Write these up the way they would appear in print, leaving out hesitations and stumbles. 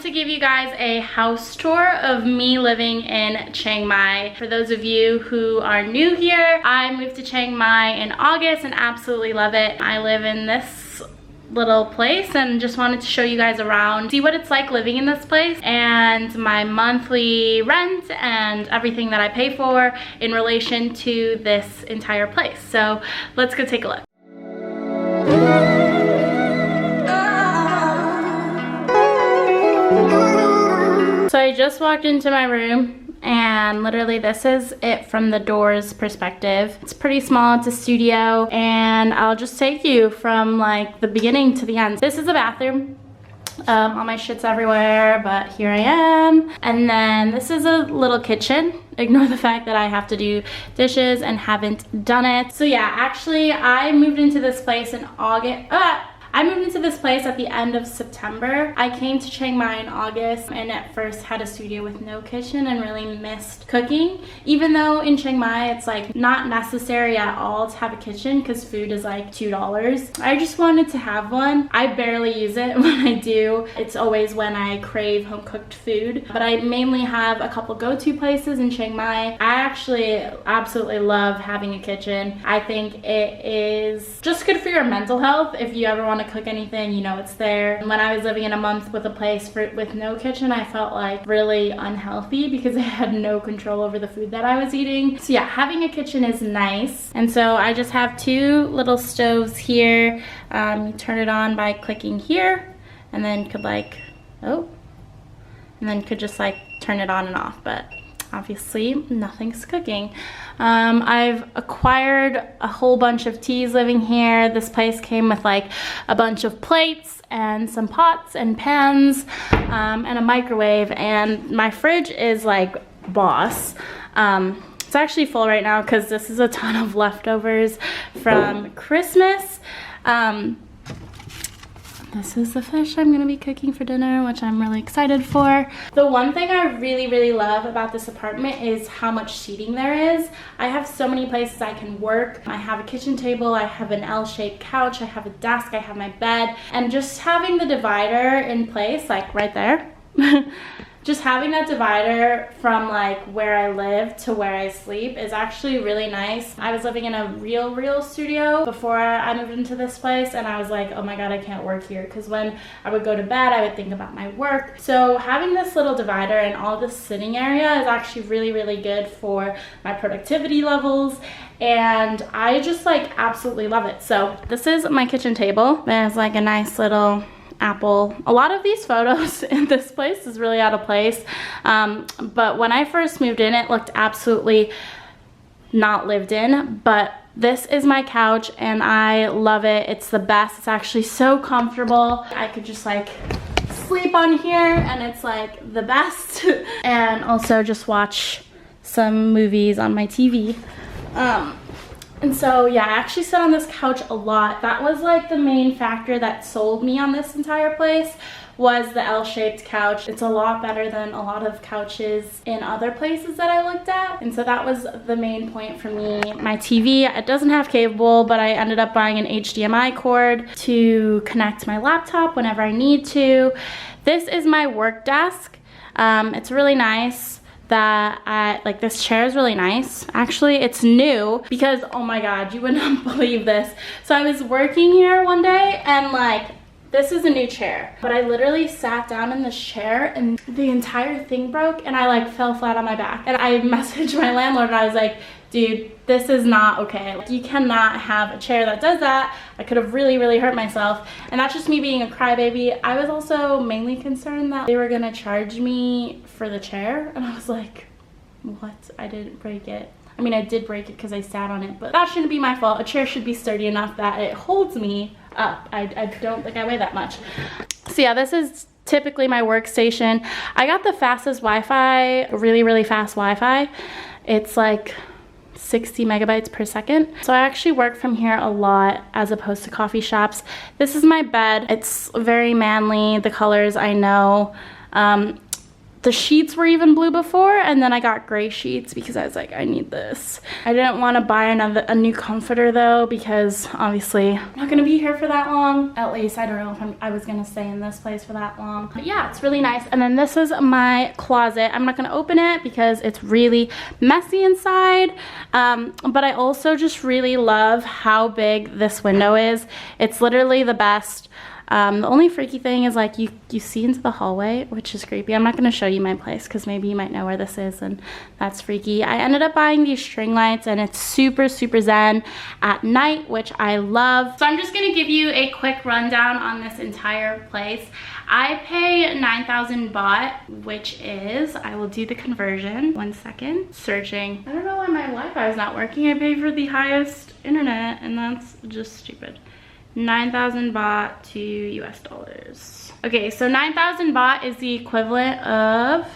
to give you guys a house tour of me living in Chiang Mai. For those of you who are new here, I moved to Chiang Mai in August and absolutely love it. I live in this little place and just wanted to show you guys around, see what it's like living in this place and my monthly rent and everything that I pay for in relation to this entire place. So let's go take a look. So I just walked into my room and literally this is it from the door's perspective. It's pretty small, it's a studio, and I'll just take you from like the beginning to the end. This is a bathroom. All my shit's everywhere, but here I am. And then this is a little kitchen. Ignore the fact that I have to do dishes and haven't done it. So yeah, actually I moved into this place in August. I moved into this place at the end of September. I came to Chiang Mai in August and at first had a studio with no kitchen and really missed cooking. Even though in Chiang Mai it's like not necessary at all to have a kitchen because food is like $2. I just wanted to have one. I barely use it when I do. It's always when I crave home cooked food. But I mainly have a couple go-to places in Chiang Mai. I actually absolutely love having a kitchen. I think it is just good for your mental health. If you ever want to cook anything, you know it's there. When I was living in a month with a place with no kitchen, I felt like really unhealthy because I had no control over the food that I was eating. So yeah, having a kitchen is nice. And so I just have two little stoves here. You turn it on by clicking here and then could like, and then could just like turn it on and off, but obviously nothing's cooking. I've acquired a whole bunch of teas living here. This place came with like a bunch of plates and some pots and pans and a microwave, and my fridge is like boss. It's actually full right now because this is a ton of leftovers from Christmas. This is the fish I'm gonna be cooking for dinner, which I'm really excited for. The one thing I really love about this apartment is how much seating there is. I have so many places I can work. I have a kitchen table, I have an L-shaped couch, I have a desk, I have my bed, and just having the divider in place, like right there, just having that divider from like where I live to where I sleep is actually really nice. I was living in a real studio before I moved into this place, and I was like, oh my god, I can't work here, because when I would go to bed I would think about my work. So having this little divider and all this sitting area is actually really good for my productivity levels, and I just like absolutely love it. So this is my kitchen table. There's like a nice little apple. A lot of these photos in this place is really out of place, but when I first moved in it looked absolutely not lived in. But this is my couch and I love it. It's the best. It's actually so comfortable. I could just like sleep on here and it's like the best. And also just watch some movies on my TV. And so yeah, I actually sit on this couch a lot. That was like the main factor that sold me on this entire place, was the L-shaped couch. It's a lot better than a lot of couches in other places that I looked at. And so that was the main point for me. My TV, it doesn't have cable, but I ended up buying an HDMI cord to connect my laptop whenever I need to. This is my work desk. It's really nice. Like this chair is really nice. Actually, it's new because, oh my god, you would not believe this. So I was working here one day and like, this is a new chair, but I literally sat down in this chair and the entire thing broke and I like fell flat on my back. And I messaged my landlord and I was like, dude, this is not okay. Like, you cannot have a chair that does that. I could have really hurt myself. And that's just me being a crybaby. I was also mainly concerned that they were gonna charge me for the chair. And I was like, what? I didn't break it. I mean, I did break it because I sat on it, but that shouldn't be my fault. A chair should be sturdy enough that it holds me up. I don't think I weigh that much. So yeah, this is typically my workstation. I got the fastest Wi-Fi, really fast Wi-Fi. It's like 60 megabytes per second. So I actually work from here a lot as opposed to coffee shops. This is my bed. It's very manly. The colors I know. The sheets were even blue before, and then I got gray sheets because I was like, I need this. I didn't want to buy a new comforter though, because obviously I'm not gonna be here for that long. At least I don't know if I was gonna stay in this place for that long. But yeah, it's really nice. And then this is my closet. I'm not gonna open it because it's really messy inside. But I also just really love how big this window is. It's literally the best. The only freaky thing is like you see into the hallway, which is creepy. I'm not going to show you my place because maybe you might know where this is, and that's freaky. I ended up buying these string lights, and it's super zen at night, which I love. So I'm just going to give you a quick rundown on this entire place. I pay 9,000 baht, which is, I will do the conversion. 1 second. Searching. I don't know why my Wi-Fi is not working. I pay for the highest internet, and that's just stupid. 9,000 baht to US dollars. Okay, so 9,000 baht is the equivalent of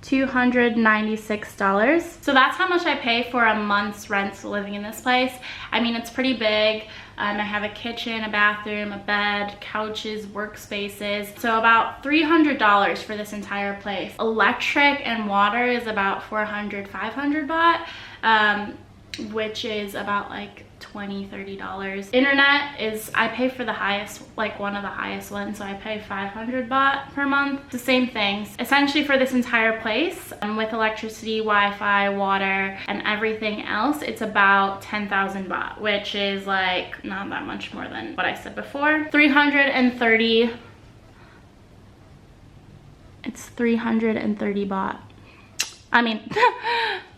$296. So that's how much I pay for a month's rent living in this place. I mean, it's pretty big. I have a kitchen, a bathroom, a bed, couches, workspaces. So about $300 for this entire place. Electric and water is about 400, 500 baht, which is about like $20-$30. Internet is, I pay for the highest, like one of the highest ones, so I pay 500 baht per month. The same things essentially for this entire place, with electricity, Wi-Fi, water, and everything else. It's about 10,000 baht, which is like not that much more than what I said before. 330. It's 330 baht. I mean,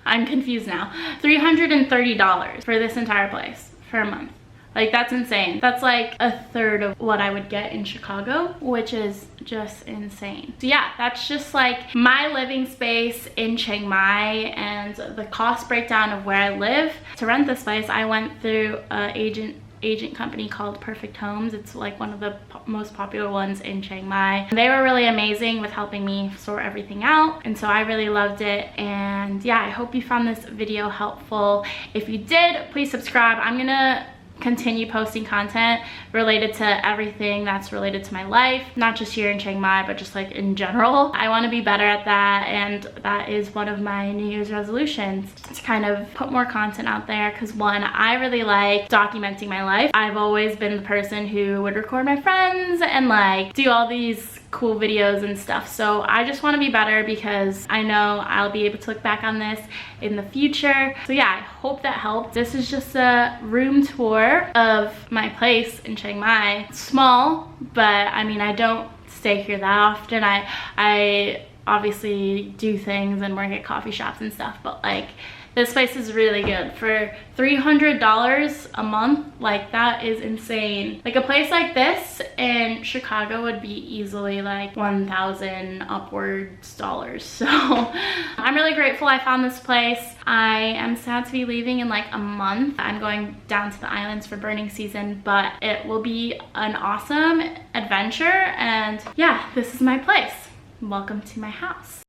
I'm confused now. $330 for this entire place for a month. Like, that's insane. That's like a third of what I would get in Chicago, which is just insane. So yeah, that's just like my living space in Chiang Mai and the cost breakdown of where I live. To rent this place, I went through an agent company called Perfect Homes. It's like one of the most popular ones in Chiang Mai. They were really amazing with helping me sort everything out, and so I really loved it. And yeah, I hope you found this video helpful. If you did, please subscribe. I'm gonna continue posting content related to everything that's related to my life, not just here in Chiang Mai, but just like in general. I want to be better at that, and that is one of my New Year's resolutions, to kind of put more content out there, because one, I really like documenting my life. I've always been the person who would record my friends and like do all these cool videos and stuff, so I just want to be better because I know I'll be able to look back on this in the future. So yeah, I hope that helped. This is just a room tour of my place in Chiang Mai. It's small, but I mean, I don't stay here that often. I obviously do things and work at coffee shops and stuff, but like, this place is really good for $300 a month. Like, that is insane. Like, a place like this in Chicago would be easily like 1,000 upwards dollars. So I'm really grateful I found this place. I am sad to be leaving in like a month. I'm going down to the islands for burning season, but it will be an awesome adventure. And yeah, this is my place. Welcome to my house.